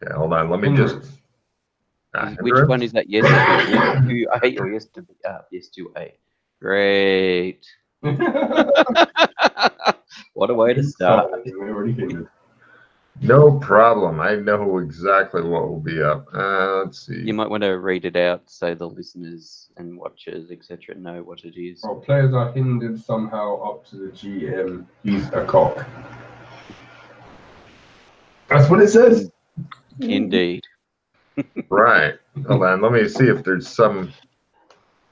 Okay, hold on. Let me just. Which one is that? Yes to A or yes to B? Yes to A. Great. What a way to start. No problem. I know exactly what will be up. Let's see. You might want to read it out so the listeners and watchers, etc., know what it is. Well, players are hindered somehow up to the GM use a cock. That's what it says. Indeed. Right. Hold on. Let me see if there's some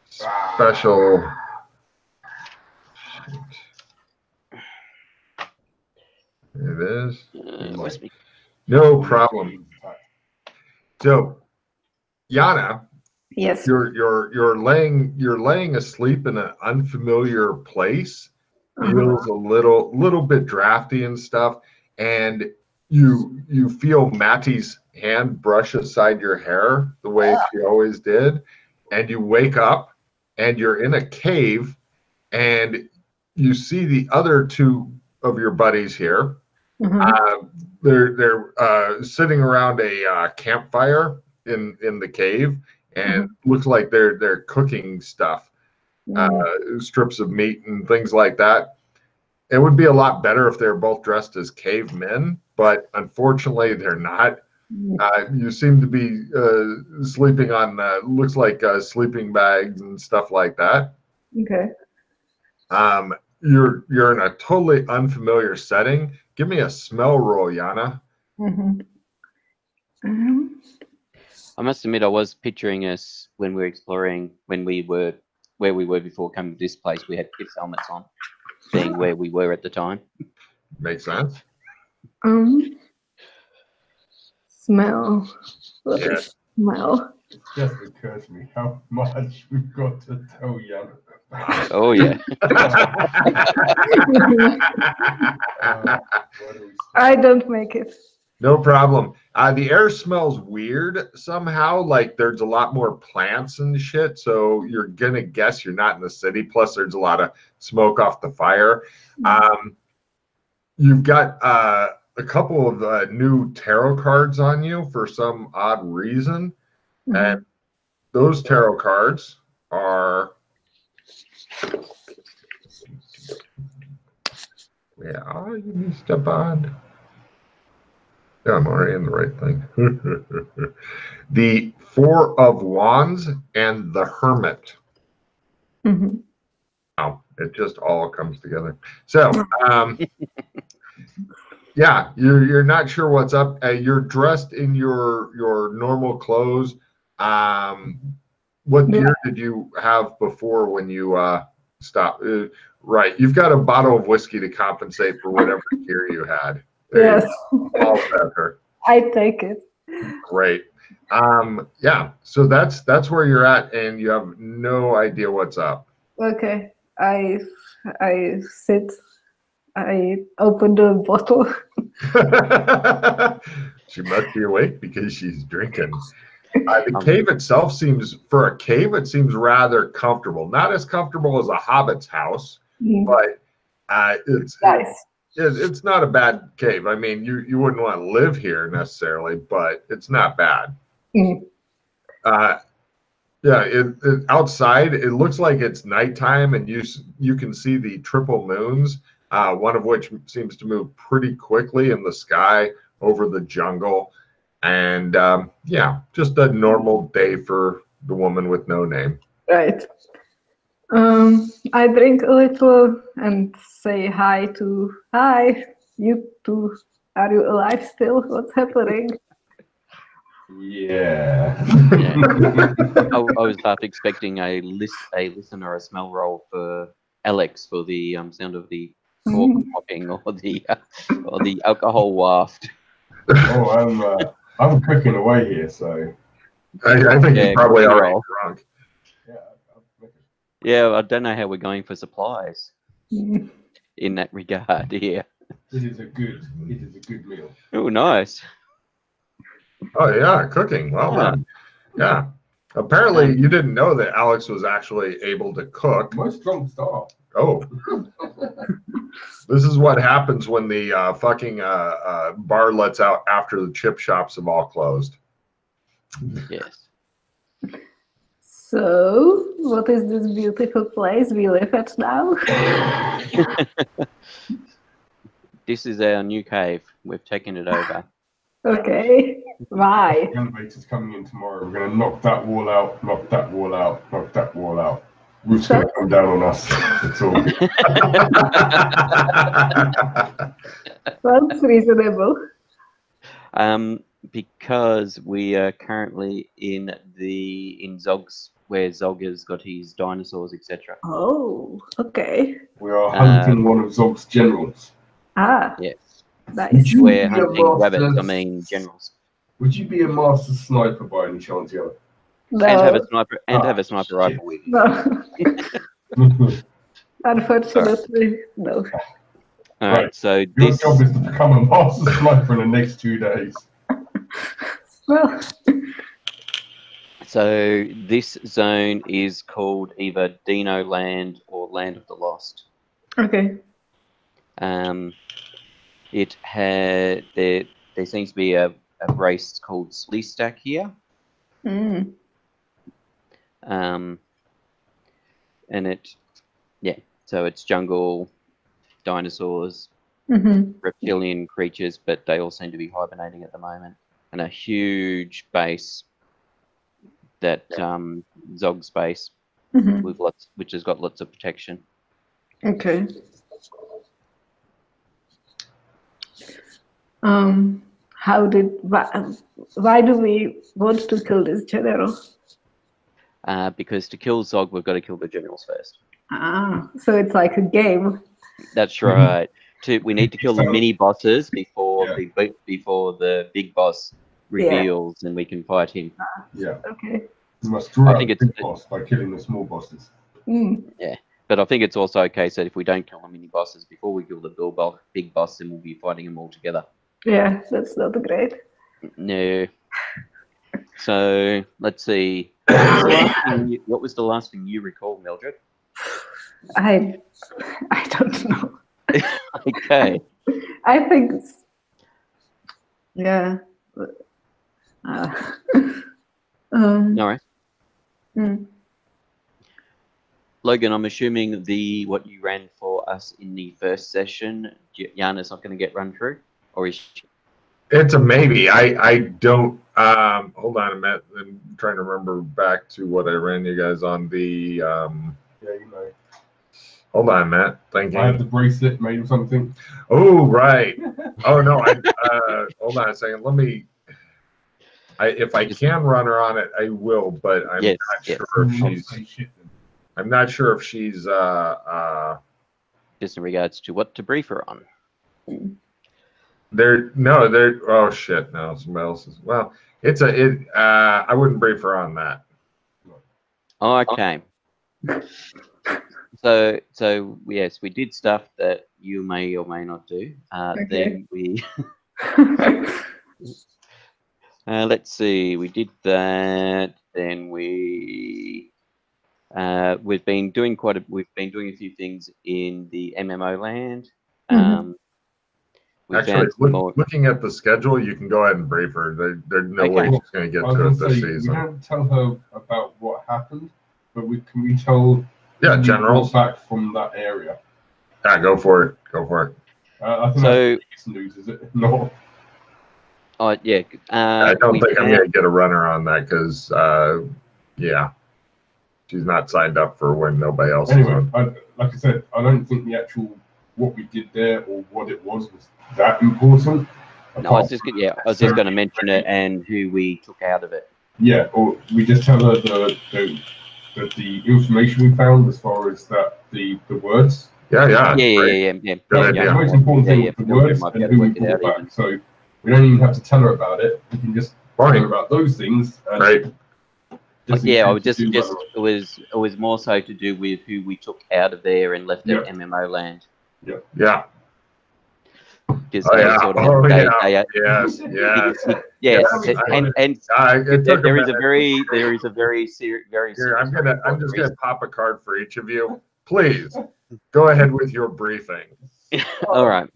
special. It is. No problem. So, Yana. Yes. You're laying asleep in an unfamiliar place. Feels a little bit drafty and stuff, and you feel Matty's hand brush aside your hair the way she always did, and you wake up and you're in a cave, and you see the other two of your buddies here. They're sitting around a campfire in the cave, and looks like they're cooking stuff, strips of meat and things like that. It would be a lot better if they're both dressed as cavemen, but unfortunately they're not. You seem to be sleeping on looks like sleeping bags and stuff like that. Okay. You're in a totally unfamiliar setting. Give me a smell roll, Yana. I must admit, I was picturing us when we were exploring, when we were where we were before coming to this place. We had kids' helmets on, being where we were at the time. Makes sense. Smell. What is smell? It just occurs to me how much we've got to tell Yana. Oh yeah. I don't make it. No problem. The air smells weird somehow, like there's a lot more plants and shit, so you're gonna guess you're not in the city. Plus there's a lot of smoke off the fire. You've got a couple of new tarot cards on you for some odd reason, and those tarot cards are you need to step on. Yeah, I'm already in the right thing. The Four of Wands and the Hermit. Oh, it just all comes together. So, yeah, you're not sure what's up. You're dressed in your normal clothes. What gear did you have before when you stopped? Right, you've got a bottle of whiskey to compensate for whatever gear you had. Yes. I'll set her. I take it. Great. Yeah, so that's where you're at, and you have no idea what's up. Okay. I sit. I open the bottle. She must be awake because she's drinking. The cave itself seems, for a cave, it seems rather comfortable. Not as comfortable as a hobbit's house, but it's nice. It's not a bad cave. I mean, you wouldn't want to live here necessarily, but it's not bad. Yeah, outside it looks like it's nighttime, and you can see the triple moons, one of which seems to move pretty quickly in the sky over the jungle. And yeah, just a normal day for the woman with no name. Right. I drink a little and say hi, you two. Are you alive still? What's happening? Yeah. I was half expecting a listen or a smell roll for Alex for the sound of the cork popping or the alcohol waft. Oh, I'm cooking away here, so I think you're probably already drunk. Yeah, I don't know how we're going for supplies in that regard here. It is a good meal. Oh, nice. Oh yeah, cooking. Well done. Yeah. Apparently, you didn't know that Alex was actually able to cook. Most drunks are. Oh. This is what happens when the fucking bar lets out after the chip shops have all closed. Yes. So, what is this beautiful place we live at now? This is our new cave. We've taken it over. Okay. Why? The elevator's coming in tomorrow. We're going to knock that wall out, knock that wall out, knock that wall out. Roof's going to come down on us. It's all good. Sounds reasonable. Because we are currently in Zog's, where Zog has got his dinosaurs, etc. Oh, okay. We are hunting one of Zog's generals. Ah, Yes. nice. We're hunting rabbits, I mean generals. Would you be a master sniper by any chance, Yana? No. And have a sniper rifle with you. No. Unfortunately, no. Alright, so Your this job is to become a master sniper in the next 2 days. Well, so this zone is called either Dino Land or Land of the Lost. okay. It had there seems to be a race called Sleestack here. Mm. And so it's jungle, dinosaurs, Mm-hmm. reptilian creatures, but they all seem to be hibernating at the moment. And a huge base that Zog's base Mm-hmm. with which has got lots of protection. Okay. Why do we want to kill this general? Because to kill Zog, we've got to kill the generals first. Ah, so it's like a game. That's right. We need to kill the mini bosses before Yeah. before the big boss reveals, and we can fight him. Yeah. Okay. You must draw I out think the it's- big boss by killing the small bosses. Mm. But I think it's also okay that if we don't kill the mini bosses before we kill the big boss, then we'll be fighting them all together. Yeah, that's not great. No. So let's see. What was the last thing you recall, Mildred? I don't know. Okay. I think, yeah. All right. Mm. Logan, I'm assuming what you ran for us in the first session, Yana's not going to get run through, or is she? It's a maybe. I don't. Hold on a minute. I'm trying to remember back to what I ran you guys on the. Yeah, you know. Hold on, Matt. Thinking. I have the bracelet made of something. Oh right. Oh no. Hold on a second. Let me. If I can run her on it, I will. But I'm not sure if she's. I'm not sure if she's. Just in regards to what to brief her on. Oh shit! No, somebody else is. Well, I wouldn't brief her on that. Okay. So yes, we did stuff that you may or may not do. Then we let's see, we did that. Then we've been doing a few things in the MMO land. Actually, looking at the schedule, you can go ahead and brief her. There's no way she's going to get to it this season. We don't tell her about what happened, but can we tell? Yeah, generals back from that area. Yeah, go for it. Go for it. I think that's news, is it? No. Oh yeah. I don't think I'm going to get a runner on that because, she's not signed up for when nobody else is on. Like I said, I don't think the actual what we did there or what it was that important. No, I was just going to mention it and who we took out of it. Yeah, or we just tell her the information we found as far as the words. Yeah. The most important thing was the words and who we brought back. So we don't even have to tell her about it. We can just tell her about those things. And it was more so to do with who we took out of there and left at MMO land. Yeah. Yes. And there is a very serious. I'm just gonna pop a card for each of you, please. Go ahead with your briefing. All right.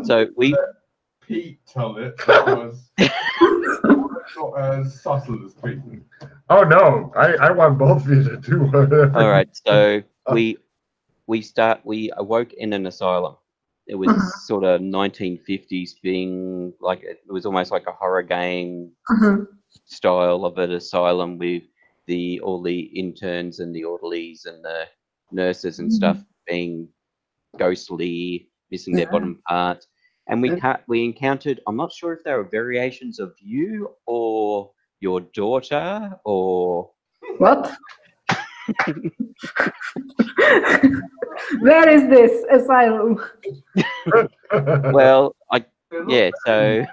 So we Pete tell it because not as subtle as Pete. Oh no, I want both of you to do whatever. All right. So we awoke in an asylum. It was sort of 1950s thing, like it was almost like a horror game style of an asylum with all the interns and the orderlies and the nurses and stuff being ghostly, missing their bottom part. And we encountered, I'm not sure if they were variations of you or your daughter or What? Where is this asylum? well, so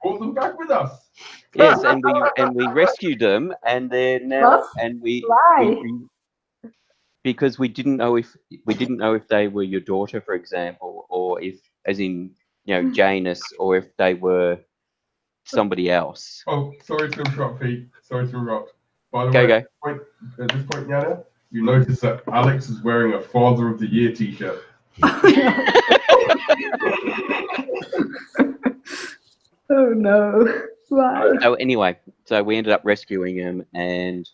brought them back with us. yes, and we rescued them, and they're now What? and Why? because we didn't know if they were your daughter, for example, or if, as in, Janus, or if they were somebody else. Oh, sorry to interrupt, Pete. Sorry to interrupt. By the Go. way, at this point, Yana, you notice that Alex is wearing a Father of the Year t-shirt. Oh no. Why? So anyway, so we ended up rescuing them, and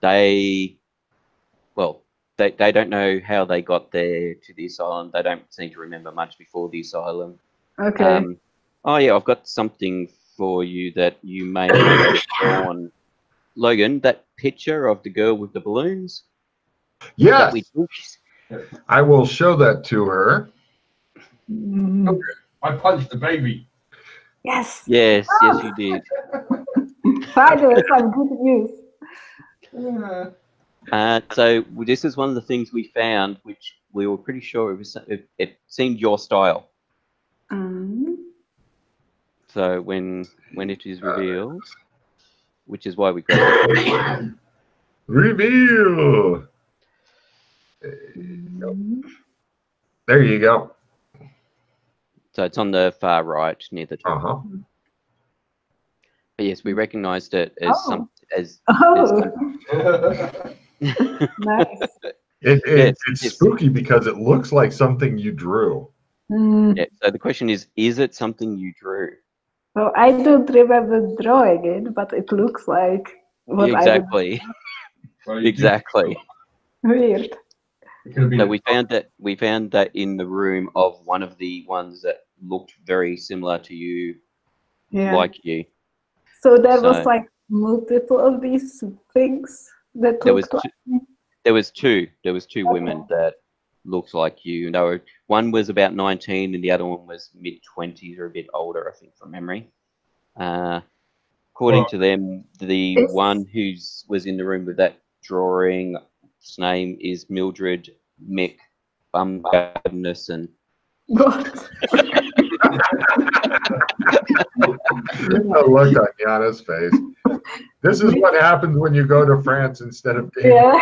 they don't know how they got there to the asylum. They don't seem to remember much before the asylum. Okay. Oh yeah, I've got something for you that you may have drawn. Logan, that picture of the girl with the balloons? Yes. That we took. I will show that to her. I punched the baby. Yes. Yes, you did. Finally, some good news. So this is one of the things we found, which we were pretty sure it seemed your style. So when it is revealed, which is why we got it. Reveal. There you go. So it's on the far right near the top. But yes, we recognised it as Nice. It's spooky because it looks like something you drew. Yeah. So the question is it something you drew? So I don't remember drawing it, but it looks like what exactly. Exactly. Weird. So we found that in the room of one of the ones that looked very similar to you, like you. So there was like multiple of these things that looked like me. There was two women that looked like you. And one was about 19 and the other one was mid-20s or a bit older, I think, from memory. According to them, the one who was in the room with that drawing, his name is Mildred Mick Bumgarnissen. What? The look on Yana's face. This is what happens when you go to France instead of being.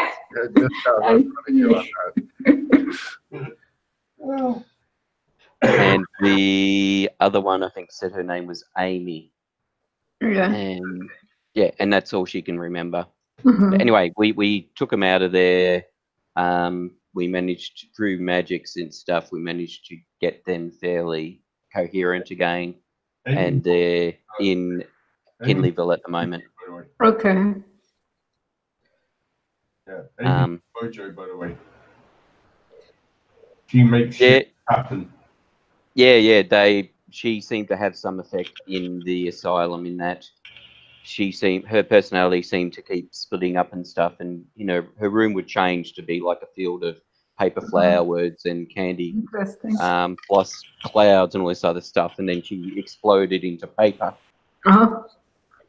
And the other one, I think, said her name was Amy. And that's all she can remember. But anyway, we took them out of there. We managed, through magics and stuff, we managed to get them fairly coherent again. And they're in Kinleyville at the moment. Okay. Yeah, Mojo, by the way. She makes shit happen. Yeah. She seemed to have some effect in the asylum in that her personality seemed to keep splitting up and stuff, and her room would change to be like a field of paper flowers and candy, plus clouds and all this other stuff, and then she exploded into paper.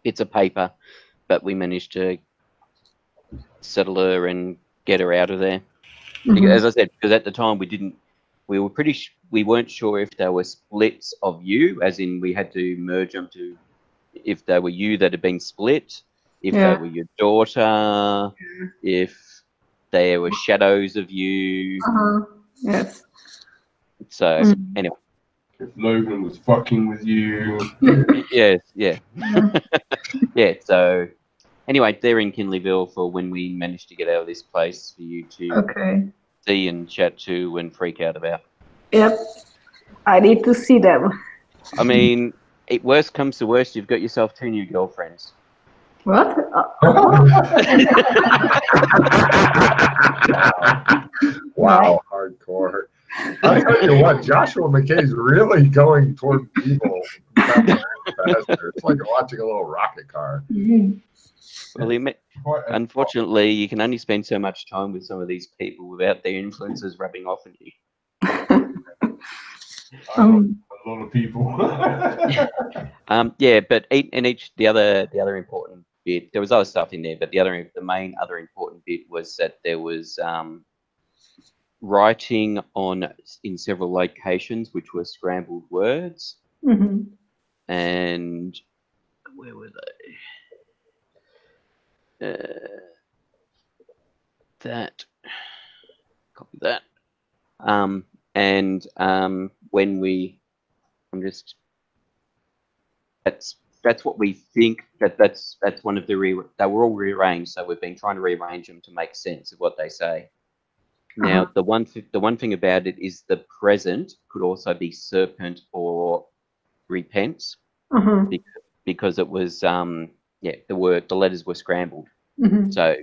Bits of paper, but we managed to settle her and get her out of there. As I said, because at the time we weren't sure if there were splits of you, as in we had to merge them to, if they were you that had been split, if they were your daughter, if there were shadows of you. Yes. So anyway, if Logan was fucking with you. Yes, yeah. Yeah, so anyway, they're in Kinleyville for when we managed to get out of this place for you to see and chat to and freak out about. Yep. I need to see them. I mean, worst comes to worst, you've got yourself 2 new girlfriends. What? Wow, hardcore. I'll tell you what, Joshua McKay's really going toward evil. It's like watching a little rocket car. Well, unfortunately, you can only spend so much time with some of these people without their influences rubbing off on you. A lot of people. Yeah, but the other important bit, there was other stuff in there, but the main other important bit was that there was writing in several locations, which were scrambled words, and where were they? Copy that. When we, that's what we think that's one of the they were all rearranged, so we've been trying to rearrange them to make sense of what they say. Now, the one thing about it is the present could also be serpent or repents, because it was the letters were scrambled. So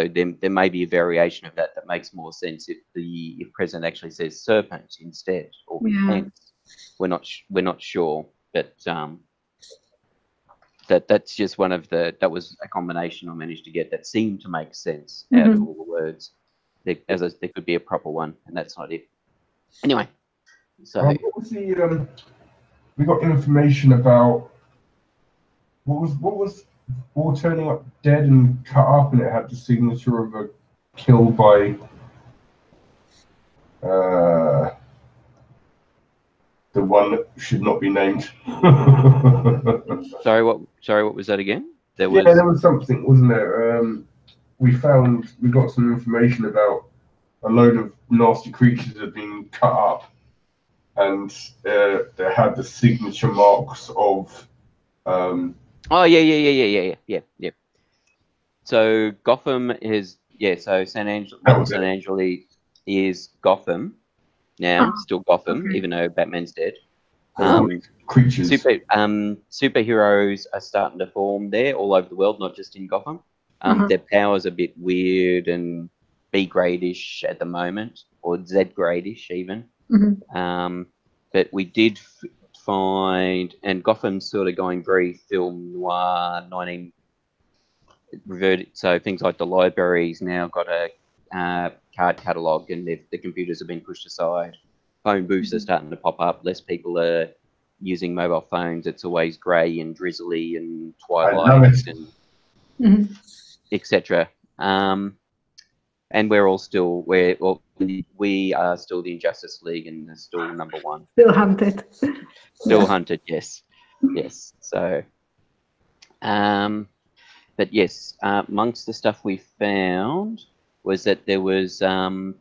there may be a variation of that makes more sense if present actually says serpent instead or repents. We're not sure, but that's just one of that was a combination I managed to get that seemed to make sense out of all the words. There could be a proper one, and that's not it. Anyway, so what was the we got information about what was all turning up dead and cut up, and it had the signature of a kill by the one that should not be named. Sorry, what was that again? There was something, wasn't there? We got some information about a load of nasty creatures that had been cut up, and they had the signature marks of. Oh yeah. So Gotham is So San Angelo is Gotham now, still Gotham, even though Batman's dead. Creatures. Superheroes are starting to form there all over the world, not just in Gotham. Their powers are a bit weird and B grade-ish at the moment, or Z grade-ish even. But we did find, and Gotham's sort of going very film noir, reverted. So things like the library's now got a card catalogue, and the computers have been pushed aside. Phone booths are starting to pop up. Less people are using mobile phones. It's always grey and drizzly and twilight and etc. And we are still the Injustice League, and they're still number one. Still hunted. Still hunted, yes. So, but yes, amongst the stuff we found was that there was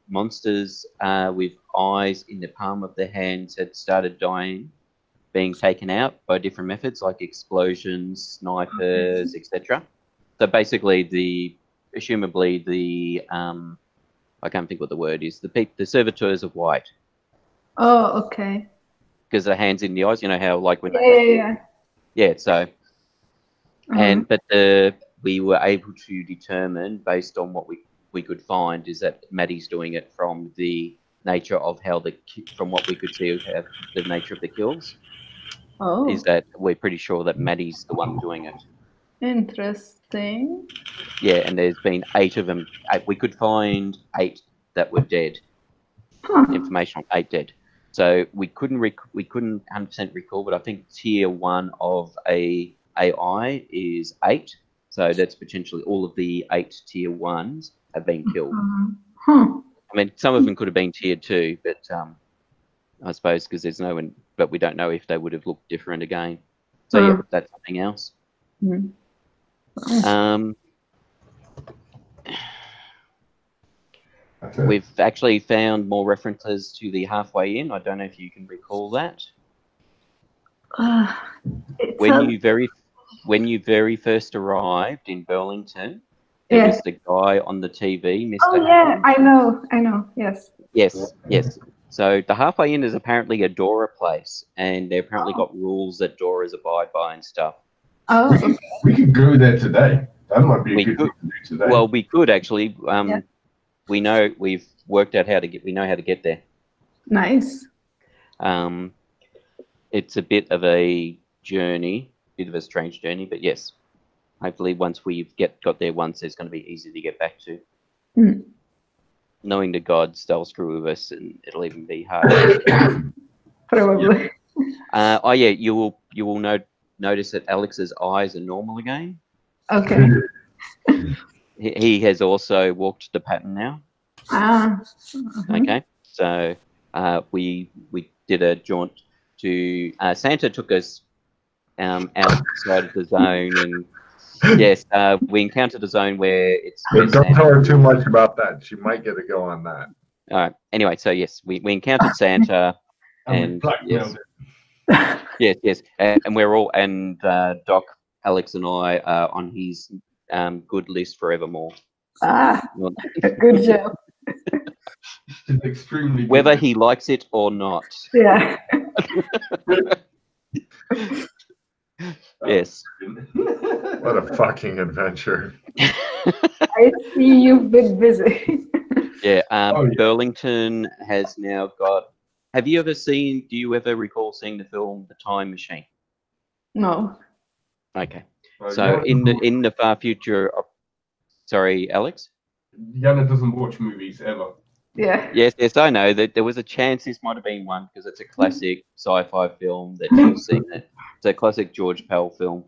monsters with eyes in the palm of their hands had started dying, being taken out by different methods like explosions, snipers, etc. So basically, presumably the I can't think what the word is. The servitors of white. Oh, okay. Because the hands in the eyes, you know how like when So but we were able to determine based on what we could find is that Maddie's doing it from the nature of from what we could see of the nature of the kills. Is that we're pretty sure that Maddie's the one doing it. Interesting. Yeah, and there's been 8 of them. We could find 8 that were dead. Information on 8 dead. So we couldn't 100% recall, but I think tier 1 of a AI is 8. So that's potentially all of the 8 tier 1s have been killed. I mean, some of them could have been tier 2, but I suppose because there's no one, but we don't know if they would have looked different again. So yeah, that's something else. We've actually found more references to the Halfway Inn. I don't know if you can recall that. When you very first arrived in Burlington, There Yeah. was the guy on the TV, Mr. Oh yeah, Happy. I know. Yes. Yes. So the Halfway Inn is apparently a Dora place, and they apparently got rules that Doras abide by and stuff. Oh, okay. We could go there today. That might be a We good could. thing to do today. Well, we could actually. Yeah. We know we've worked out how to get. We know how to get there. Nice. It's a bit of a journey, bit of a strange journey, but yes, hopefully once we've got there once, it's going to be easy to get back to. Mm. Knowing the gods, they'll screw with us, and it'll even be harder. Probably. Oh yeah, you will notice that Alex's eyes are normal again. Okay. He has also walked the pattern now. Ah. Okay, so we did a jaunt to Santa took us outside of the zone, and yes, we encountered a zone where it's. Don't tell her too much about that. She might get a go on that. All right. Anyway, so yes, we encountered Santa, and yes, and we're all Doc, Alex, and I are on his good list forevermore. Ah, good job. It's extremely good. Whether he likes it or not. Yeah. Yes. What a fucking adventure. I see you've been busy. Yeah. Oh, yeah. Burlington has now got. Have you ever seen? Do you ever recall seeing the film The Time Machine? No. Okay. So in the far future. Sorry, Alex. Yana doesn't watch movies ever. Yeah. Yes, I know that there was a chance this might have been one because it's a classic sci-fi film that you've seen it. It's a classic George Pell film.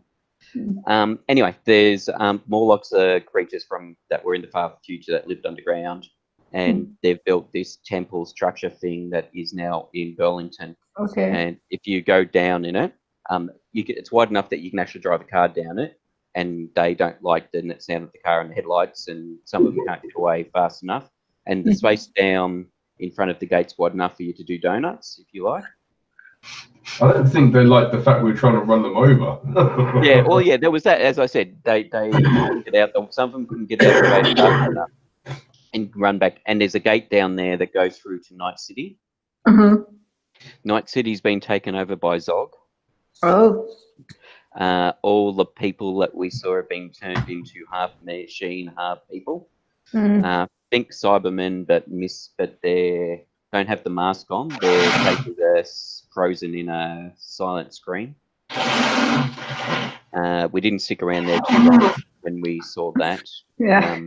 Anyway, there's Morlocks are creatures that were in the far future that lived underground, and they've built this temple structure thing that is now in Burlington. Okay. And if you go down in it, it's wide enough that you can actually drive a car down it, and they don't like the sound of the car and the headlights, and some of them can't get away fast enough. And the space down in front of the gate's wide enough for you to do donuts, if you like. I don't think they like the fact we're trying to run them over. Yeah, well, yeah, there was that. As I said, they couldn't get out. Some of them couldn't get out of the way fast enough and run back. And there's a gate down there that goes through to Night City. Night City's been taken over by Zog. Oh. All the people that we saw are being turned into half machine, half people. Think Cybermen, but they don't have the mask on. Their faces are frozen in a silent screen. We didn't stick around there too long when we saw that. Yeah.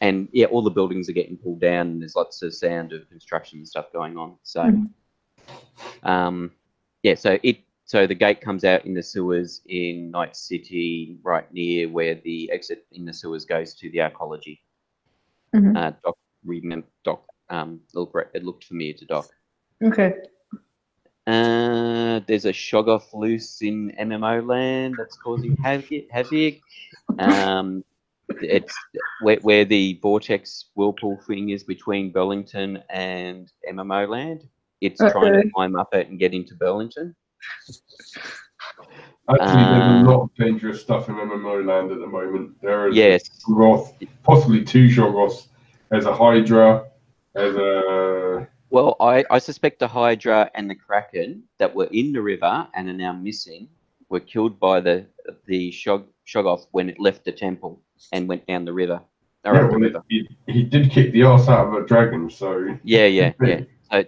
And yeah, all the buildings are getting pulled down, and there's lots of sound of construction and stuff going on. So, yeah, so the gate comes out in the sewers in Night City, right near where the exit in the sewers goes to the archaeology. Doc, it looked familiar to Doc. Okay. There's a Shoggoth loose in MMO land that's causing havoc. It's where the vortex whirlpool thing is between Burlington and MMO land. It's trying to climb up it and get into Burlington. Actually, there's a lot of dangerous stuff in MMO land at the moment. There is Shoggoth, possibly two Shoggoths. There's a Hydra. There's a... Well, I suspect the Hydra and the Kraken that were in the river and are now missing were killed by the Shoggoth when it left the temple and went down the river. He did kick the ass out of a dragon, so... Yeah.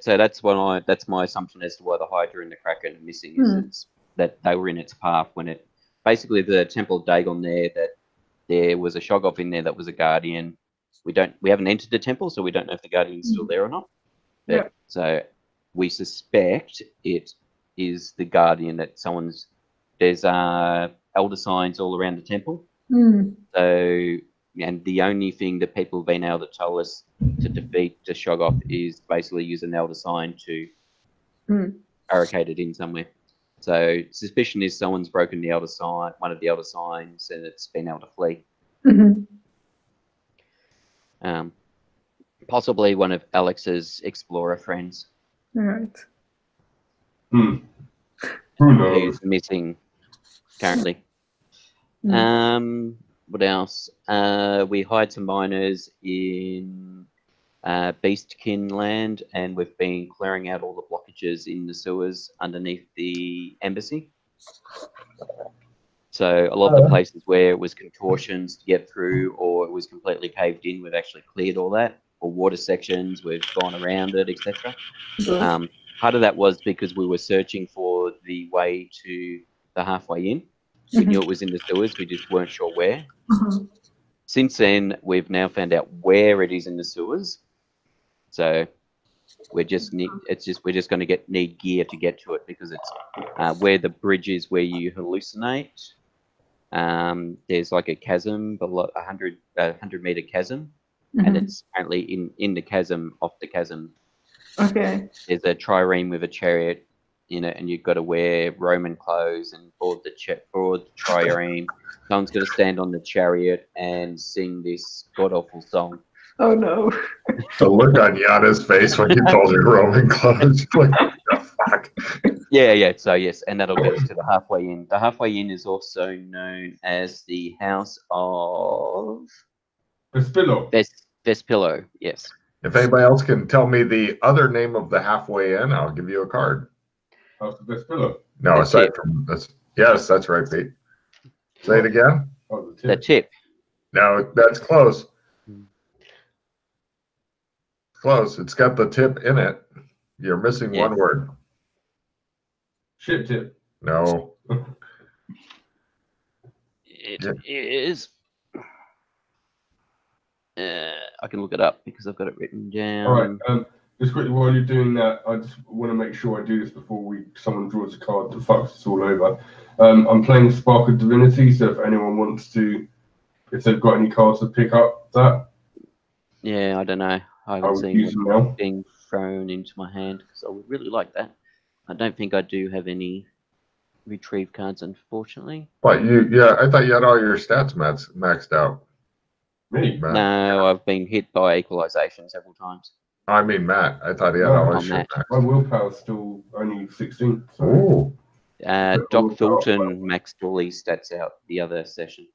So that's my assumption as to why the Hydra and the Kraken are missing is that they were in its path when it... Basically, the Temple of Dagon that there was a Shoggoth in there that was a guardian. We haven't entered the temple, so we don't know if the guardian's still there or not. But, so we suspect it is the guardian that there's elder signs all around the temple. So, and the only thing that people have been able to tell us to defeat the Shoggoth is basically use an elder sign to barricade it in somewhere. So suspicion is someone's broken the elder sign, one of the elder signs, and it's been able to flee. Possibly one of Alex's explorer friends. All right. Who knows? Who's missing currently. What else? We hired some miners in Beastkin land, and we've been clearing out all the blockages in the sewers underneath the embassy. So a lot of the places where it was contortions to get through, or it was completely caved in, we've actually cleared all that. Or water sections, we've gone around it, etc. Part of that was because we were searching for the way to the Halfway Inn. We knew it was in the sewers, we just weren't sure where. Since then, we've now found out where it is in the sewers. So we're just we're just going to need gear to get to it, because it's where the bridge is, where you hallucinate. There's like a chasm below 100-meter chasm, and it's apparently in the chasm, off the chasm. Okay. There's a trireme with a chariot in it, and you've got to wear Roman clothes and board the trireme. Someone's got to stand on the chariot and sing this god awful song. Oh no. The look on Yana's face when you told her Roman clothes, like, what the fuck? Yeah. So yes, and that'll get us to the Halfway Inn. The Halfway Inn is also known as the House of Vespillo. Yes. If anybody else can tell me the other name of the Halfway Inn, I'll give you a card. House of Vespillo. No, The aside Tip. from this. Yes, that's right, Pete. Say it again. Oh, The Tip. No, that's close. Close. It's got the tip in it. You're missing one word. Ship tip. No. It is. I can look it up because I've got it written down. All right. Just quickly, while you're doing that, I just want to make sure I do this before someone draws a card that fucks us all over. I'm playing Spark of Divinity, so if anyone wants to, if they've got any cards to pick up that. Yeah, I don't know. I haven't seen it being thrown into my hand, because I would really like that. I don't think I do have any retrieve cards, unfortunately. What, I thought you had all your stats maxed out. Me? Matt. No, I've been hit by equalization several times. I mean, Matt. I thought he had all his shit maxed. My willpower's still only 16. So. Ooh. Doc Thornton maxed all his stats out the other session.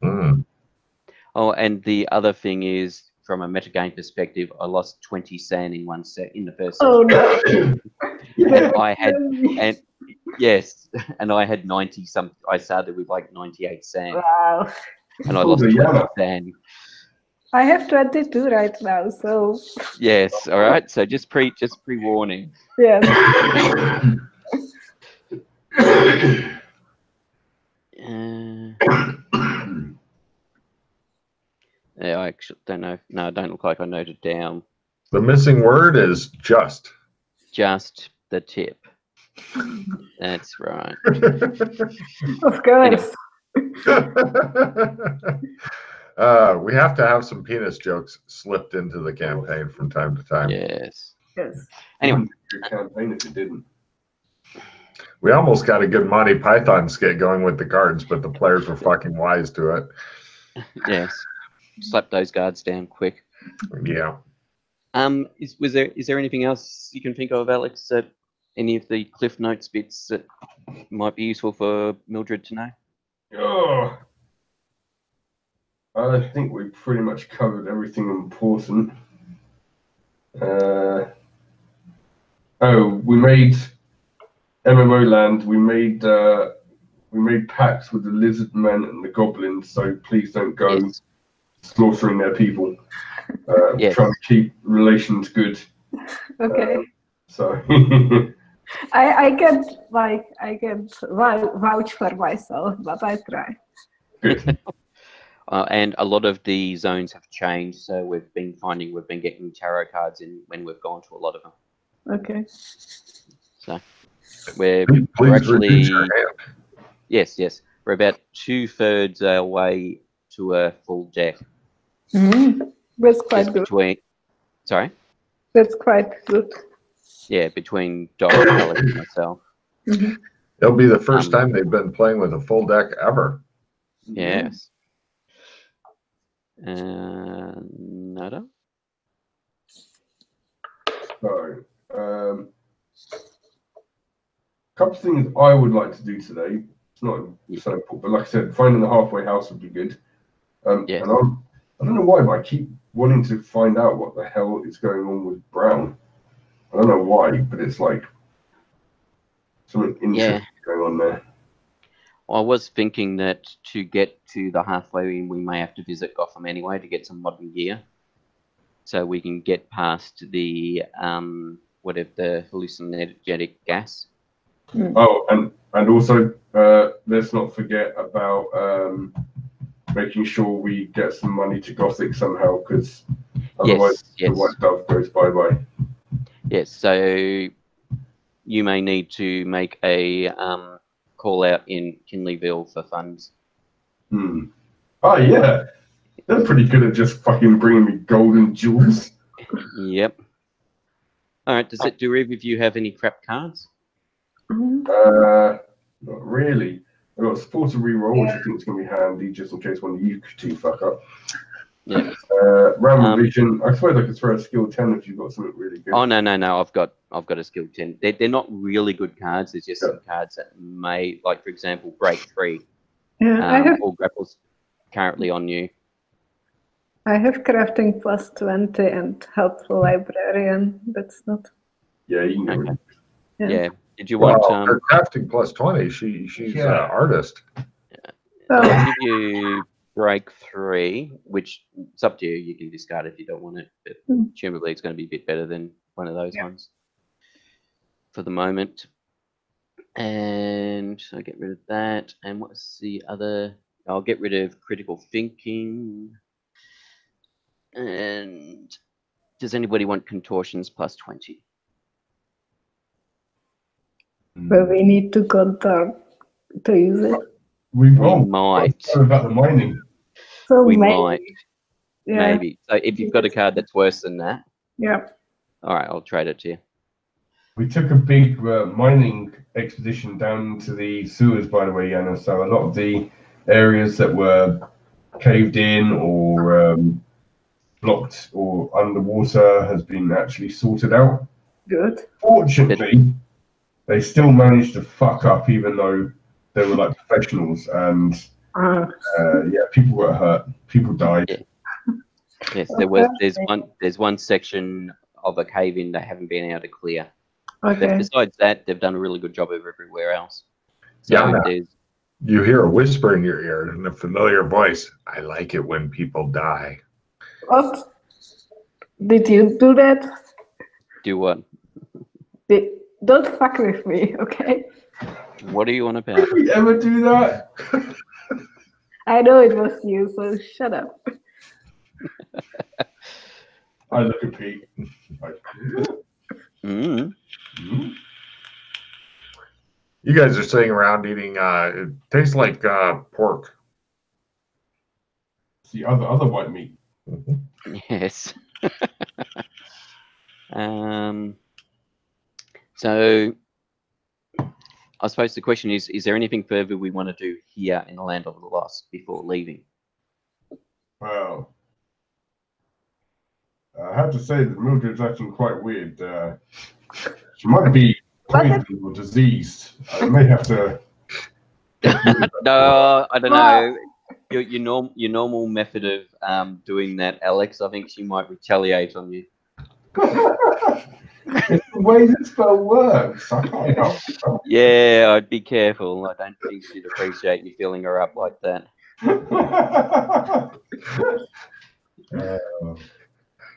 Oh, and the other thing is, from a metagame perspective, I lost 20 sand in in the first session. Oh no. And I had 90 something. I started with like 98 sand. Wow. And I lost 20 sand. I have 22 right now, so yes, all right. So just pre-warning. Yes. Yeah, I actually don't know. No, I don't look like I noted down. The missing word is just. Just the tip. That's right. Of course. We have to have some penis jokes slipped into the campaign from time to time. Yes. Yes. Anyway. Your campaign if you didn't. We almost got a good Monty Python skit going with the cards, but the players were fucking wise to it. Yes. Slap those guards down quick. Yeah. Is there anything else you can think of, Alex, that any of the Cliff Notes bits that might be useful for Mildred to know? Oh, I think we pretty much covered everything important. We made MMO land. We made pacts with the lizard men and the goblins. So please don't go slaughtering their people. Trying to keep relations good. Okay. So I can vouch for myself, but I try. good. And a lot of the zones have changed, so we've been getting tarot cards in when we've gone to a lot of them. Okay. So we're Please actually reduce your hand. yes, we're about 2/3 our way to a full deck. That's quite good. Sorry? That's quite good. Yeah, between Doc, Alex, and myself. It'll be the first time they've been playing with a full deck ever. Yes. Nada? So, a couple of things I would like to do today. It's not so important, but like I said, finding the halfway house would be good. Yes. And I don't know why, but I keep wanting to find out what the hell is going on with Brown. I don't know why, but it's like something interesting going on there. I was thinking that to get to the Halfway Inn, we may have to visit Gotham anyway to get some modern gear, so we can get past the whatever the hallucinogenic gas. Oh, and also let's not forget about making sure we get some money to Gothic somehow, because otherwise the white stuff goes bye-bye. Yes, so you may need to make a call out in Kinleyville for funds. Oh yeah, they're pretty good at just fucking bringing me golden jewels. Yep. All right. Does it do either of you have any crap cards? Not really. I've got a support to reroll, which I think is going to be handy just in case one of you two fuck up. Yeah. Ram Vision. I suppose I could throw a skill 10 if you've got something really good. Oh no! I've got a skill 10. They're not really good cards. There's just some cards that may, like for example, break 3. Yeah, I have all grapples currently on you. I have crafting plus 20 and helpful librarian. That's not. Yeah, you can go. Yeah. Did you want her crafting plus 20? She's an artist. I'll give you break 3, which it's up to you. You can discard if you don't want it, but presumably it's going to be a bit better than one of those ones for the moment. And I'll get rid of that. And what's the other? I'll get rid of critical thinking. And does anybody want contortions plus 20? But we need to contact to use it. We might. About the mining. So we maybe. might. Yeah. Maybe. So if you've got a card that's worse than that. Yeah. All right, I'll trade it to you. We took a big mining expedition down to the sewers, by the way, Yana. So a lot of the areas that were caved in or blocked or underwater has been actually sorted out. Good. Fortunately, they still managed to fuck up, even though they were like professionals, and people got hurt, people died. Yeah. Yes, there's one section of a cave in they haven't been able to clear. Okay. But besides that, they've done a really good job of everywhere else. So you hear a whisper in your ear in a familiar voice. I like it when people die. What? Did you do that? Do what? Don't fuck with me, okay? What do you want about? Did we ever do that? I know it was you, so shut up. I look at Pete. You guys are sitting around eating. It tastes like pork. It's the other white meat. Yes. So I suppose the question is there anything further we want to do here in the Land of the Lost before leaving? Well, I have to say that Mildred's acting quite weird. She might be poisoned or diseased. I may have to... No, I don't know. Your normal method of doing that, Alex, I think she might retaliate on you. It's the way this spell works. I can't help it. Yeah, I'd be careful. I don't think she'd appreciate you filling her up like that.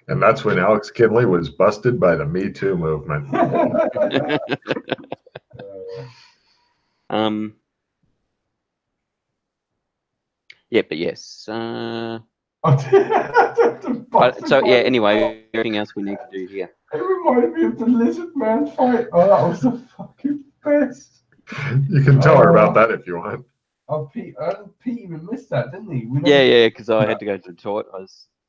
And that's when Alex Kinley was busted by the Me Too movement. Yeah, but yes. So yeah, anyway, everything else we need to do here. It reminded me of the lizard man fight. Oh, that was the fucking best. You can tell her about that if you want. Oh, Pete even missed that, didn't he? Yeah, because I had to go to the toilet.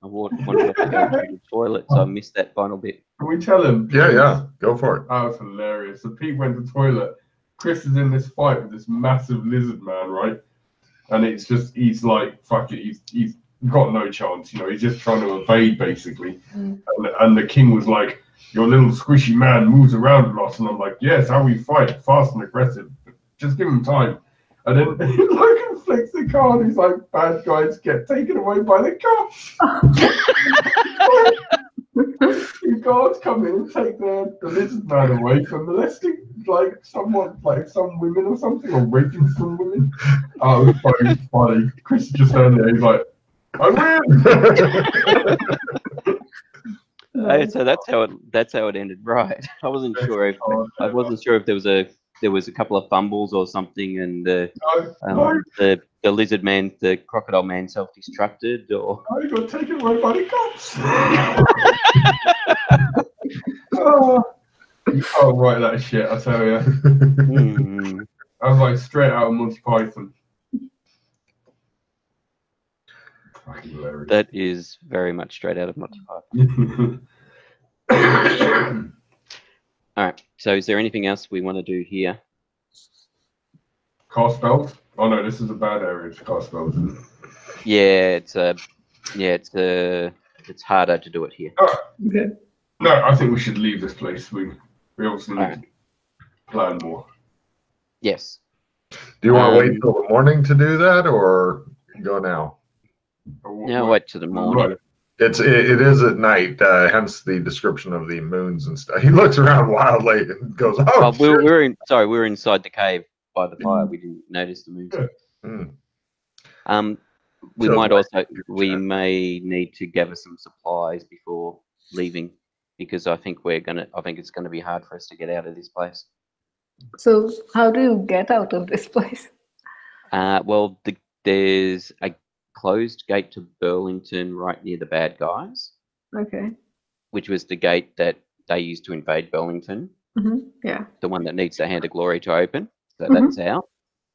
I wanted to go to the toilet, so I missed that final bit. Can we tell him? Yeah, go for it. That was hilarious. So Pete went to the toilet. Chris is in this fight with this massive lizard man, right? And it's just, he's like, fuck it, he's got no chance, you know, he's just trying to evade, basically. And the king was like, your little squishy man moves around a lot. And I'm like, yes, how we fight, fast and aggressive. Just give him time. And then Logan flicks the card. He's like, bad guys get taken away by the cops. The guards come in and take the lizard man away for molesting like someone, like some women or something, or raping some women. Oh, it was so funny. Chris is just standing there. He's like, I win. So that's how it ended, right? I wasn't sure if there was a couple of fumbles or something, and the lizard man, the crocodile man, self-destructed, or I got taken away by the cops. Oh, you can't write that shit, I tell you. I was like straight out of Monty Python. Fucking hilarious. that is very much straight out of Monty Python. All right. So, is there anything else we want to do here? Cast spells? Oh no, this is a bad area to cast spells. Isn't it? It's harder to do it here. Okay. No, I think we should leave this place. We obviously need to plan more. Yes. Do you want to wait till the morning to do that, or go now? No, wait till the morning. Right. It is at night, hence the description of the moons and stuff. He looks around wildly and goes, "Oh, we were inside the cave by the fire. We didn't notice the moons. We may need to gather some supplies before leaving, because I think it's gonna be hard for us to get out of this place. So how do you get out of this place? Well, there's a closed gate to Burlington right near the bad guys, Okay. which was the gate that they used to invade Burlington. Yeah. The one that needs the Hand of Glory to open. So that's out.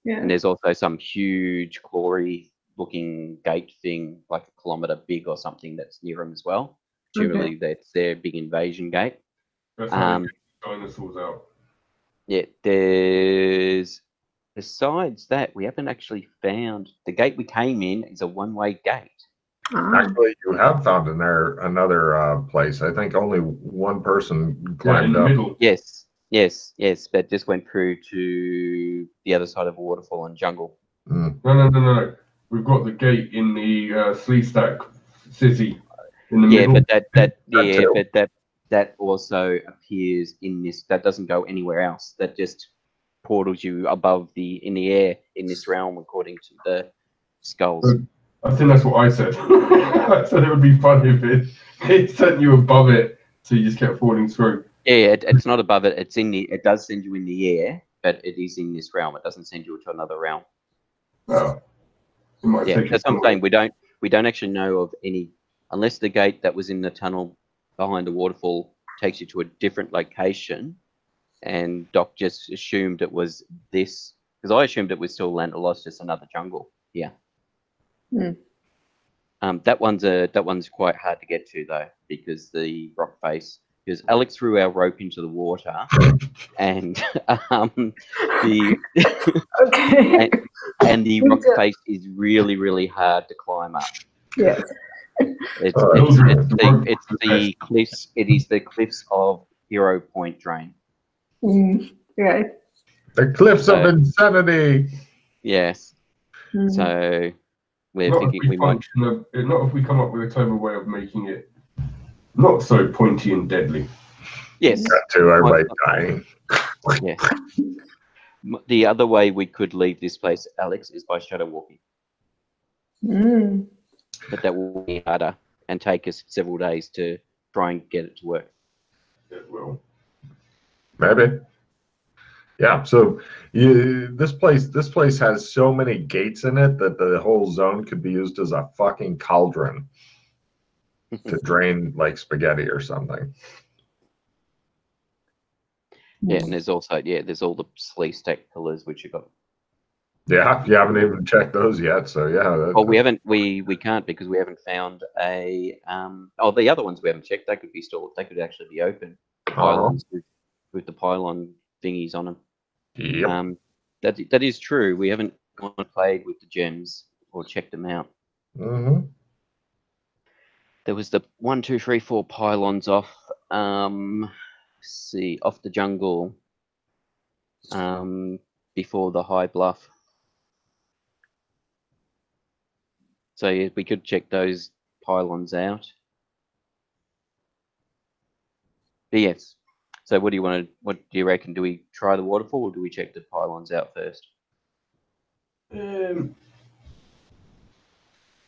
Yeah. And there's also some huge glory-looking gate thing, like a kilometre big or something, that's near them as well. Generally, that's their big invasion gate. That's how they get dinosaurs out. Yeah, besides that, we haven't actually found the gate we came in is a one-way gate. Actually, you have found another place. I think only one person climbed in the up. middle. Yes, but just went through to the other side of a waterfall and jungle. No. We've got the gate in the Sleeve Stack City in the middle. But that also appears in this. That doesn't go anywhere else. That just portals you above in the air in this realm, according to the skulls. I think that's what I said. I said it would be funny if it sent you above it, so you just kept falling through. Yeah, it's not above it. It does send you in the air, but it is in this realm. It doesn't send you to another realm. Oh. Yeah, that's what I'm saying. We don't actually know of any, unless the gate that was in the tunnel behind the waterfall takes you to a different location. And Doc just assumed it was this, because I assumed it was still Land of Lost, just another jungle. Yeah. That one's quite hard to get to though, because the rock face. Because Alex threw our rope into the water, and the and the rock face is really, really hard to climb up. Yes. It's the cliffs. It is the cliffs of Hero Point Drain. Right. The cliffs of insanity. Yes. So we're thinking we might. Not if we come up with a clever way of making it not so pointy and deadly. Yes. Got to everybody dying. Yeah. The other way we could leave this place, Alex, is by shadow walking. But that will be harder and take us several days to try and get it to work. It will. Maybe. Yeah. So this place has so many gates in it that the whole zone could be used as a fucking cauldron to drain like spaghetti or something. Yeah, and there's all the Sleeve Stack pillars which you got. Yeah, you haven't even checked those yet, so yeah. Well, we haven't. We can't because we haven't found a. The other ones we haven't checked. They could be still. They could actually be open. The pylons with the pylon thingies on them. Yep. That is true. We haven't gone and played with the gems or checked them out. There was the 1, 2, 3, 4 pylons off. Off the jungle. Before the high bluff. So yeah, we could check those pylons out. But yes. So what do you want to? What do you reckon? Do we try the waterfall, or do we check the pylons out first? I don't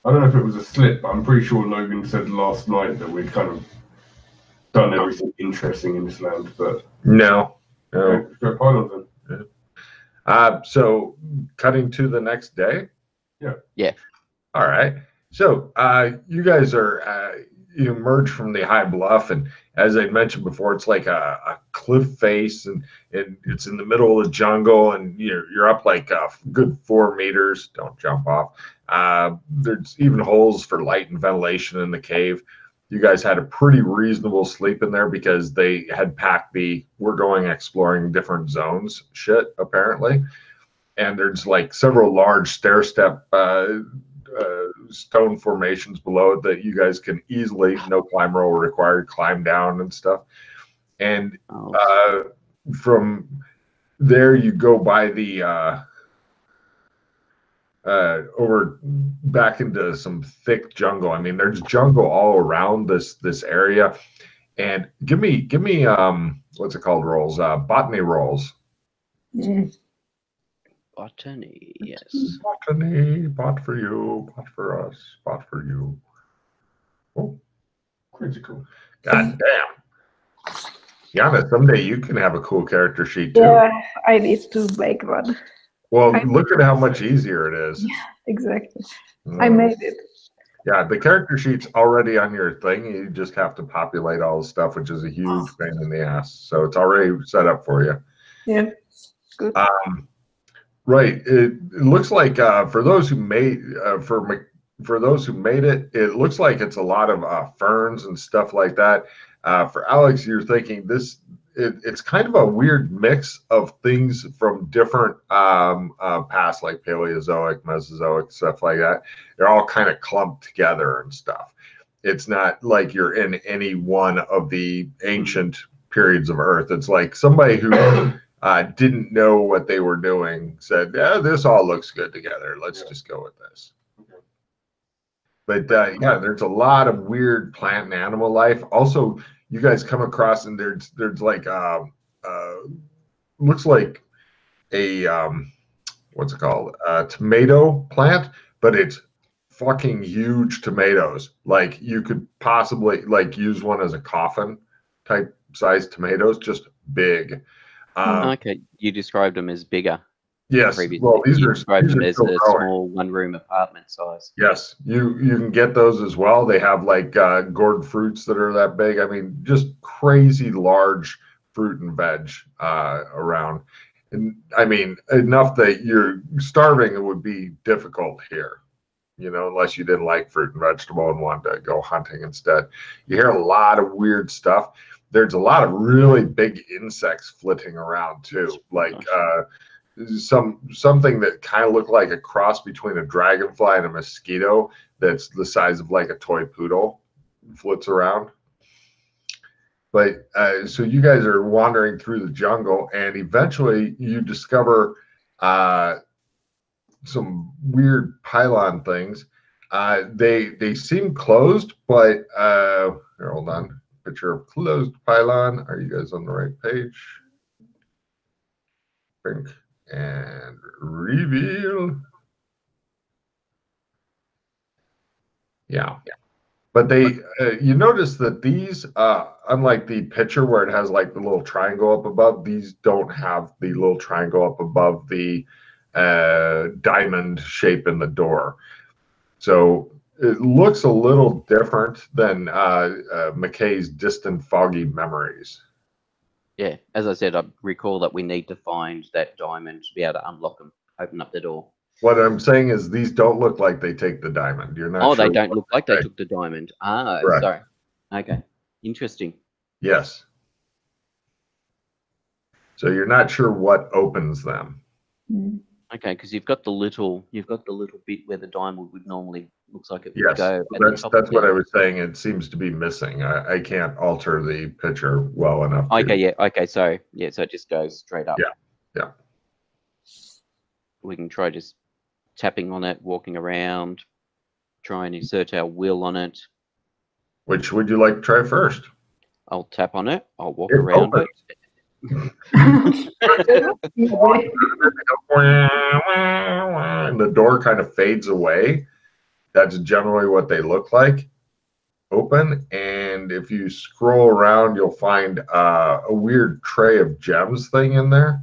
know if it was a slip, but I'm pretty sure Logan said last night that we'd kind of done everything interesting in this land. But No. okay, let's go pylons then. So cutting to the next day. Yeah. All right. So you guys are you emerge from the high bluff, and as I mentioned before, it's like a cliff face, and it's in the middle of the jungle, and you're up like a good 4 meters. Don't jump off. There's even holes for light and ventilation in the cave. You guys had a pretty reasonable sleep in there because they had packed the "we're going exploring different zones" shit apparently, and there's like several large stair step stone formations below it that you guys can easily, no climb roll required, climb down and stuff. And from there you go by the over back into some thick jungle. I mean, there's jungle all around this area. And give me what's it called rolls? Botany rolls. Botany, yes. Botany, bot for you, bot for us, bot for you. Oh, Critical. God damn. Yana, someday you can have a cool character sheet too. Yeah, I need to make one. Well, look at how much easier it is. Yeah, exactly. I made it. Yeah, the character sheet's already on your thing. You just have to populate all the stuff, which is a huge pain in the ass. So it's already set up for you. Yeah, good. Right. It looks like for those who made for those who made it, it looks like it's a lot of ferns and stuff like that. For Alex, you're thinking this. It's kind of a weird mix of things from different past, like Paleozoic, Mesozoic, stuff like that. They're all kind of clumped together and stuff. It's not like you're in any one of the ancient periods of Earth. It's like somebody who didn't know what they were doing said, "Yeah, this all looks good together. Let's just go with this." But yeah, there's a lot of weird plant and animal life. Also, you guys come across, and there's like looks like a what's it called? A tomato plant, but it's fucking huge tomatoes. Like you could possibly like use one as a coffin type size tomatoes, just big. Okay, you described them as bigger. Yes, Previously. well, these you are described them as still a growing. small one-room apartment size. Yes, you can get those as well. They have like gourd fruits that are that big. I mean, just crazy large fruit and veg around. And I mean, enough that you're starving, it would be difficult here, unless you didn't like fruit and vegetable and wanted to go hunting instead. You hear a lot of weird stuff. There's a lot of really big insects flitting around too, like something that kind of looked like a cross between a dragonfly and a mosquito that's the size of like a toy poodle flits around. But so you guys are wandering through the jungle, and eventually you discover some weird pylon things. They seem closed, but here, hold on. Picture of closed pylon. Are you guys on the right page? Think and reveal. Yeah. But they, you notice that these, unlike the picture where it has like the little triangle up above, these don't have the little triangle up above the diamond shape in the door. So it looks a little different than McKay's distant foggy memories. Yeah, as I said, I recall that we need to find that diamond to be able to unlock them, open up the door. What I'm saying is these don't look like they take the diamond. You're not sure. Oh, they don't look like they took the diamond. Ah, Correct. sorry. Okay, interesting. Yes. So you're not sure what opens them. Okay, because you've got the little bit where the diamond would normally looks like it would go. That's what I was saying. It seems to be missing. I can't alter the picture well enough. Okay, yeah. Okay, so yeah, so it just goes straight up. Yeah. We can try just tapping on it, walking around. try and insert our will on it. Which would you like to try first? I'll tap on it. I'll walk It around opens. it. And the door kind of fades away. That's generally what they look like. Open, and if you scroll around, you'll find a weird tray of gems thing in there.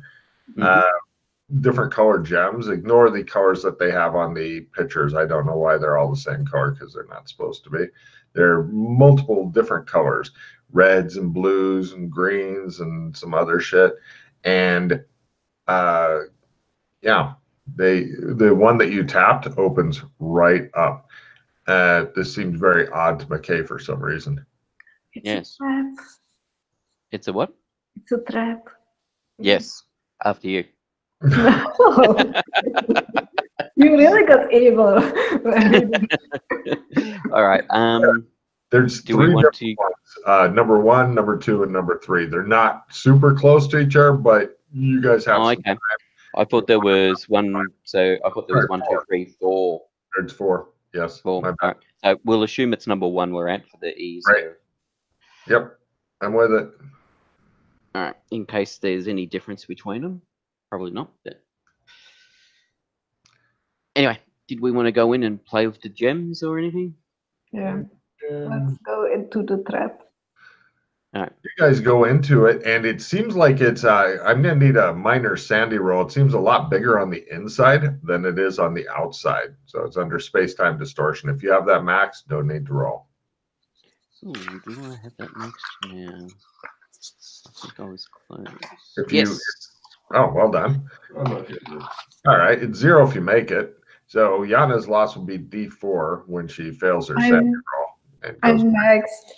Different colored gems. Ignore the colors that they have on the pictures. I don't know why they're all the same color, because they're not supposed to be. They're multiple different colors, reds and blues and greens and some other shit. And yeah, the one that you tapped opens right up. This seems very odd to McKay for some reason. It's Yes. a trap. It's a what? It's a trap. Yes. After you. No. You really got evil. All right. There's Do we three want different ones. Number 1, number 2, and number 3. They're not super close to each other, but you guys have. Oh, some okay. I thought there was one. So I thought there was 1, 2, 3, 4. There's 4. Yes. 4. My All bad. right. So we'll assume it's number 1 we're at for the ease. Right. Yep. I'm with it. All right. In case there's any difference between them, probably not. But anyway, did we want to go in and play with the gems or anything? Yeah. Let's go into the trap. All right. You guys go into it, and it seems like it's. I'm gonna need a minor sandy roll. It seems a lot bigger on the inside than it is on the outside. So it's under space-time distortion. If you have that max, don't need to roll. Ooh, do I have that next? Yeah. I think I was close. If Yes. you, oh, well done. I'm not good. All right, it's 0 if you make it. So Yana's loss will be D4 when she fails her sandy roll. And goes, I'm next.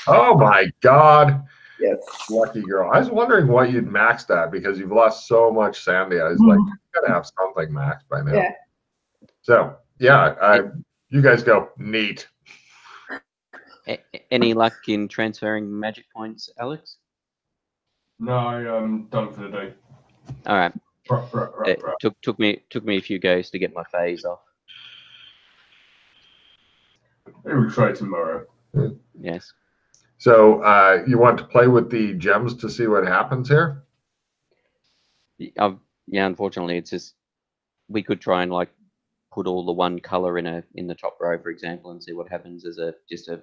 oh my God. Yes. Lucky girl. I was wondering what you'd maxed at because you've lost so much sandy. I was like, you gotta have something maxed by now. Yeah. So yeah, you guys go. Neat. Any luck in transferring magic points, Alex? No, I'm done for the day. All right. Right. Took me a few goes to get my phase off. Maybe we'll try tomorrow. Yes. So you want to play with the gems to see what happens here? Yeah. Unfortunately, it's just we could try and like put all the one color in the top row, for example, and see what happens as just a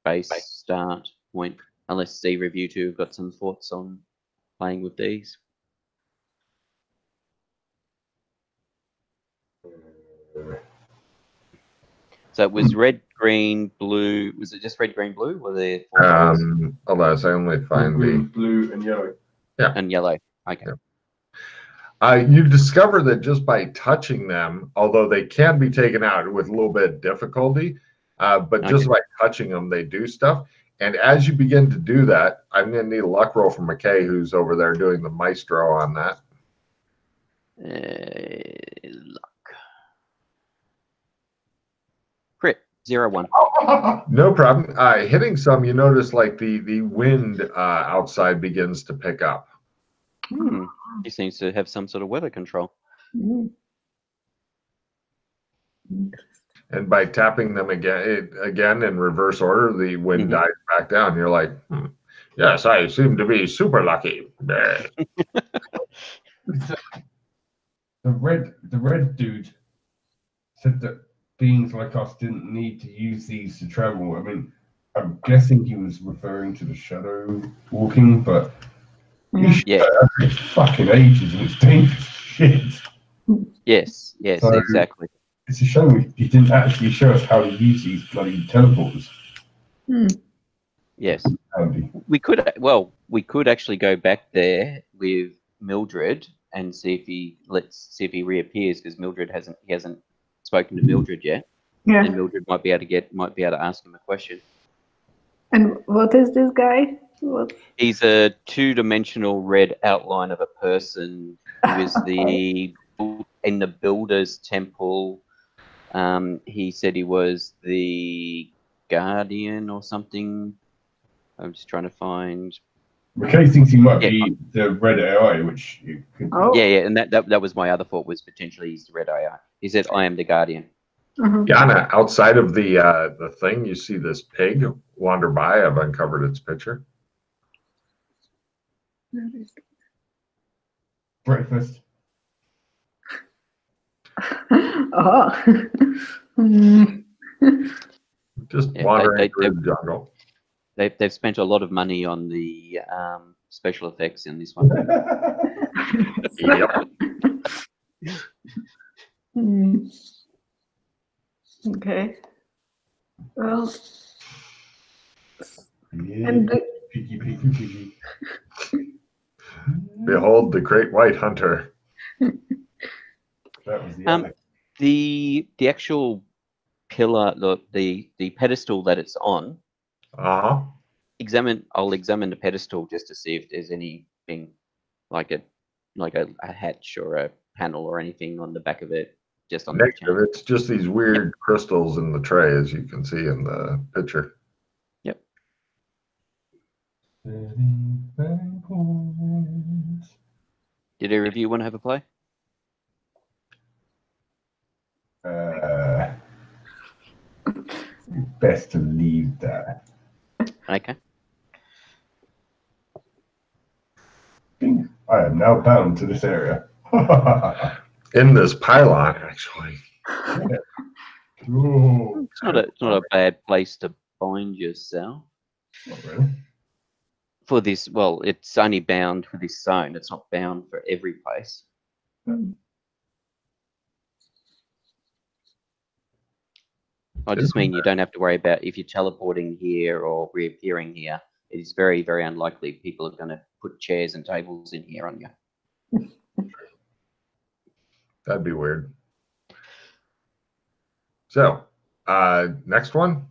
base start point. Unless either of you two have got some thoughts on playing with these. So it was red, green, blue. Was it just red, green, blue? Were there 4 colors? Hold on, so I only find Green, the blue, and yellow. And yellow. Okay. Yeah. You discover that just by touching them, although they can be taken out with a little bit of difficulty, but just by touching them, they do stuff. And as you begin to do that, I'm going to need a luck roll from McKay, who's over there doing the maestro on that. Luck. Crit 0-1. No problem. Hitting some, you notice like the wind outside begins to pick up. He seems to have some sort of weather control. And by tapping them again in reverse order, the wind dies back down. You're like, yes, I seem to be super lucky. The red dude said that beings like us didn't need to use these to travel. I mean, I'm guessing he was referring to the shadow walking, but it's fucking ages and it's dangerous shit. Yes, so, exactly. It's a shame he didn't actually show us how to use these bloody teleporters. Yes. Handy. We could actually go back there with Mildred and see if he reappears, because he hasn't spoken to Mildred yet. Yeah. And Mildred might be able to ask him a question. And what is this guy? He's a 2-dimensional red outline of a person who is in the Builder's Temple. He said he was the guardian or something. I'm just trying to find. McKay thinks he might be the red AI, which you could. Yeah, and that was my other thought, was potentially he's the red AI. He said, "I am the guardian." Yana, outside of the thing, you see this pig wander by. I've uncovered its picture. Breakfast. Oh. Just Yeah, wandering through the jungle. They've spent a lot of money on the special effects in this one. Yep. Okay. Well, Yeah. and Piggy. Behold the great white hunter. That was the The actual pillar, the pedestal that it's on. Uh-huh. I'll examine the pedestal just to see if there's anything like a hatch or a panel or anything on the back of it. Just on Negative. the It's just these weird crystals in the tray, as you can see in the picture. Yep. Did either of you want to have a play? Best to leave that. Okay. I am now bound to this area. In this pylon, actually. Ooh, It's not a bad place to find yourself. not really. For this, well, it's only bound for this zone. It's not bound for every place. I just mean you don't have to worry about if you're teleporting here or reappearing here. It is very, very unlikely people are going to put chairs and tables in here on you. That'd be weird. So, next one.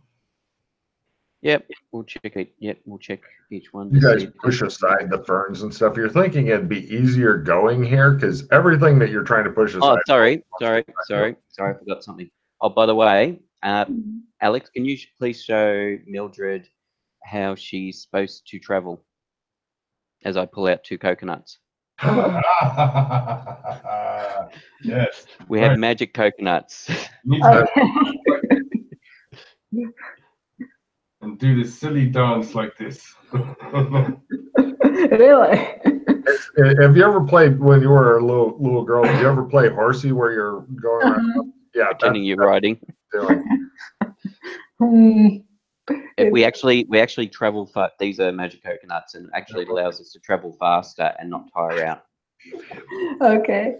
Yep, we'll check it. Yep, we'll check each one. You to guys see if push there's- aside the ferns and stuff. You're thinking it'd be easier going here because everything that you're trying to push aside. Oh, sorry. I forgot something. Oh, by the way, Alex, can you please show Mildred how she's supposed to travel? As I pull out 2 coconuts. Yes. We have magic coconuts. You need to okay. and do this silly dance like this. Really? Have you ever played when you were a little girl? Did you ever play horsey where you're going around? Yeah, Pretending you're riding. We actually travel fast. These are magic coconuts, and actually it allows us to travel faster and not tire out. Okay.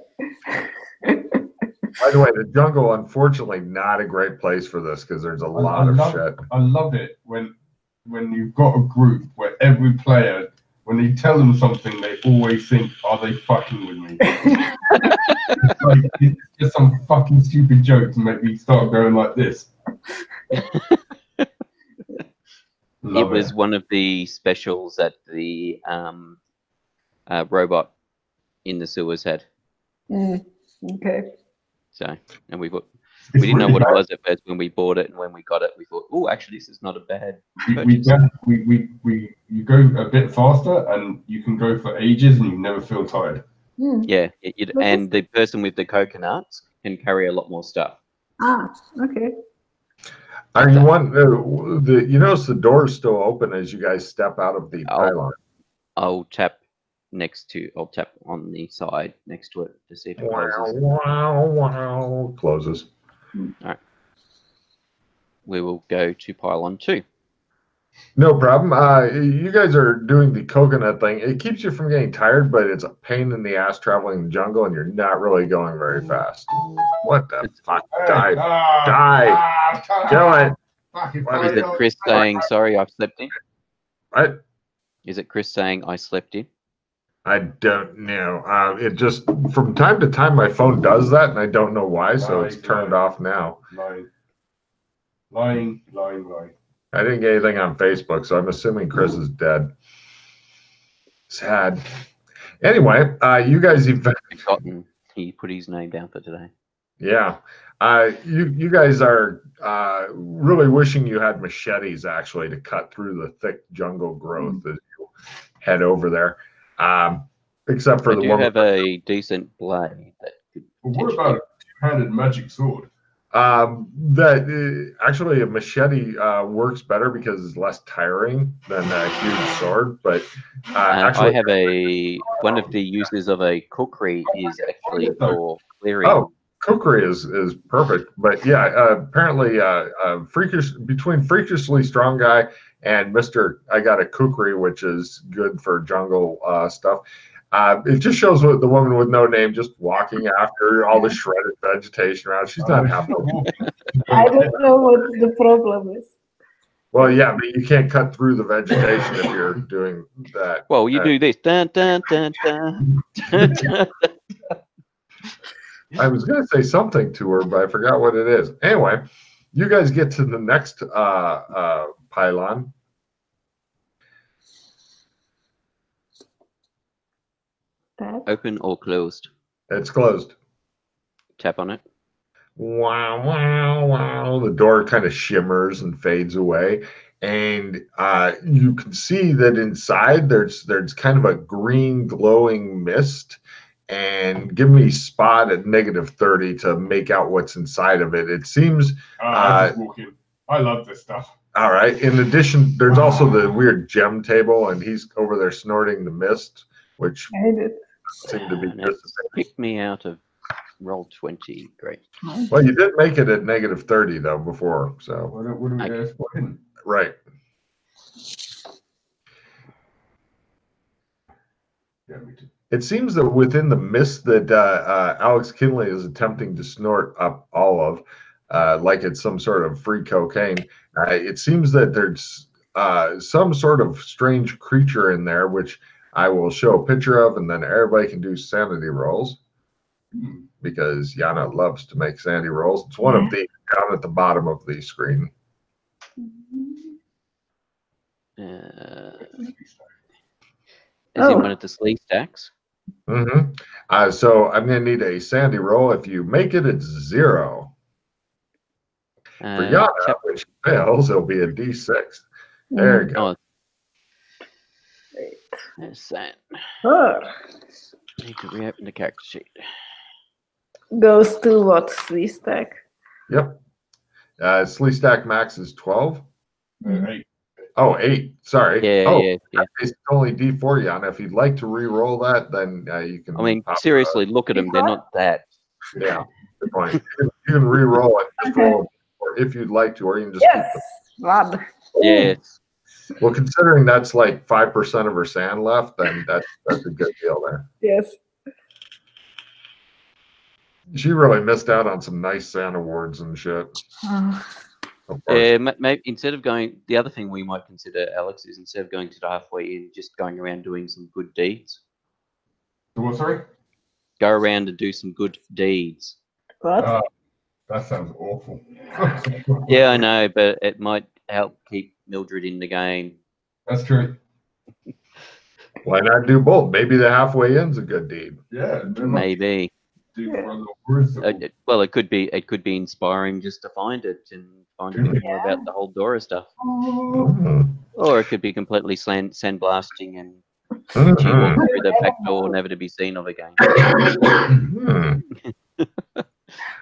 By the way, the jungle, unfortunately, not a great place for this because there's a lot of shit. I love it when you've got a group where every player, when you tell them something, they always think, "Are they fucking with me?" It's just some fucking stupid joke to make me start going like this. It was one of the specials that the robot in the sewers had. Okay. So, and we didn't know what it was at first when we bought it, and when we got it, we thought, "Oh, actually, this is not a bad purchase." You go a bit faster, and you can go for ages, and you never feel tired. Yeah, and the person with the coconuts can carry a lot more stuff. Ah, okay. Are you you notice the door's still open as you guys step out of the pylon. I'll tap on the side next to it to see if it closes. Closes. All right. We will go to pylon 2. No problem. You guys are doing the coconut thing. It keeps you from getting tired, but it's a pain in the ass traveling the jungle, and you're not really going very fast. What the fuck? Die. Kill it. Is it Chris saying, "Sorry, I've slept in"? What? Is it Chris saying, "I slept in"? I don't know. It just, from time to time, my phone does that, and I don't know why, so it's turned off now. Lying. I didn't get anything on Facebook, so I'm assuming Chris is dead. Sad. Anyway, you guys Forgotten he put his name down for today. Yeah. You guys are really wishing you had machetes, actually, to cut through the thick jungle growth as you head over there. Except for I the do one. have a decent blade. What about a two-handed magic sword? Actually a machete works better because it's less tiring than a huge sword. But actually, I have one of the uses of a kukri is actually for clearing. Oh, kukri is perfect. But yeah, apparently between freakishly strong guy and Mr. I got a kukri, which is good for jungle stuff. It just shows what the woman with no name just walking after all the shredded vegetation around. She's not happy. I don't know what the problem is. Well, yeah, but you can't cut through the vegetation if you're doing that. Well, you do this. Dun, dun, dun, dun. I was going to say something to her, but I forgot what it is. Anyway, you guys get to the next pylon. Open or closed? It's closed. Tap on it. Wow, wow, wow. The door kind of shimmers and fades away. And you can see that inside there's kind of a green glowing mist. And give me spot at -30 to make out what's inside of it. It seems. I just walk in. I love this stuff. All right. In addition, there's also the weird gem table, and he's over there snorting the mist, which seemed to be pick me out of roll 20. Great. Well, you did make it at -30 though before, so. What are we going to spot in? Right. Yeah, me too. It seems that within the mist that Alex Kinley is attempting to snort up all of, like it's some sort of free cocaine, it seems that there's some sort of strange creature in there, which I will show a picture of, and then everybody can do sanity rolls, because Yana loves to make sanity rolls. It's one of the down at the bottom of the screen. Is in one of the sleeve stacks? Mm-hmm. So I'm going to need a sanity roll. If you make it, it's 0. For Yana, when she fails, it'll be a D6. There you go. There's that. Need to reopen the character sheet. Goes to what? Sleeve stack? Yep. Sleeve stack max is 12. 8. Oh, 8. Sorry. Yeah. It's only D4, Yana. If you'd like to re-roll that, then you can. I mean, seriously, look at them. They're not that. Yeah, good point. You can re-roll it, just roll, or if you'd like to, or you can just. Yes. Yeah. Well, considering that's like 5% of her sand left, then that's a good deal there. Yes. She really missed out on some nice sand awards and shit. Yeah, maybe instead of going, the other thing we might consider, Alex, is instead of going to the halfway inn, just going around doing some good deeds. What, sorry? Go around and do some good deeds. What? That sounds awful. Yeah, I know, but it might help keep Mildred in the game. That's true. Why not do both? Maybe the halfway inn's a good deed. Yeah, maybe. Well, it could be inspiring just to find it and find a bit more about the whole Dora stuff. Or it could be completely sandblasting and she walked through the back door, never to be seen of again.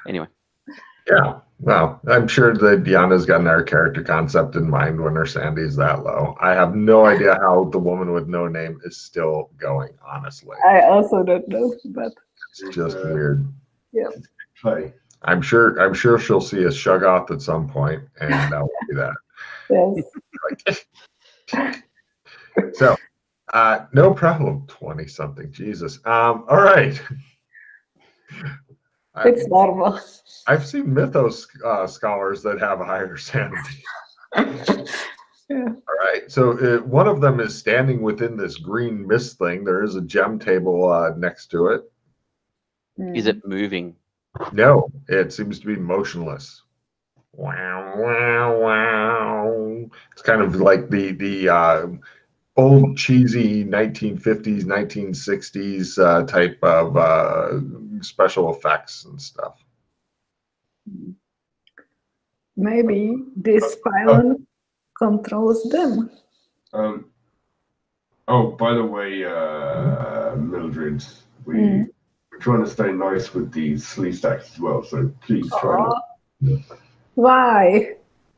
Anyway. Yeah, well, I'm sure that Deanna's got our character concept in mind when her sandy's that low. I have no idea how the woman with no name is still going, honestly. I also don't know, but it's just weird. Yeah. Play. I'm sure she'll see a Shuggoth at some point, and that will be that. Yes. So, no problem. 20-something, Jesus. All right. It's normal. I've seen mythos scholars that have a higher sanity. Yeah. All right. So one of them is standing within this green mist thing. There is a gem table next to it. Is it moving? No, it seems to be motionless. Wow, wow, wow. It's kind of like the old cheesy 1950s, 1960s type of special effects and stuff. Maybe this pylon controls them. Oh, by the way, Mildred, we're trying to stay nice with these sleeve stacks as well, so please try not. Why?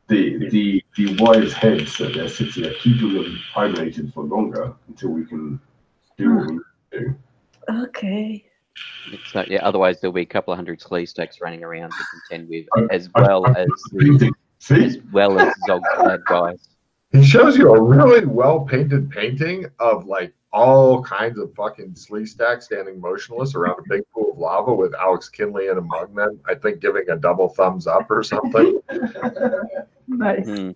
The wise heads at their city are keeping them hibernated for longer until we can do what we need to do. Okay. So yeah, otherwise there'll be a couple of hundred sleeve stacks running around to contend with, as I- well I- as See? Zog's bad guys. He shows you a really well painted painting of like all kinds of fucking slee stacks standing motionless around a big pool of lava with Alex Kinley and among them, I think giving a double thumbs up or something. Nice. Hmm.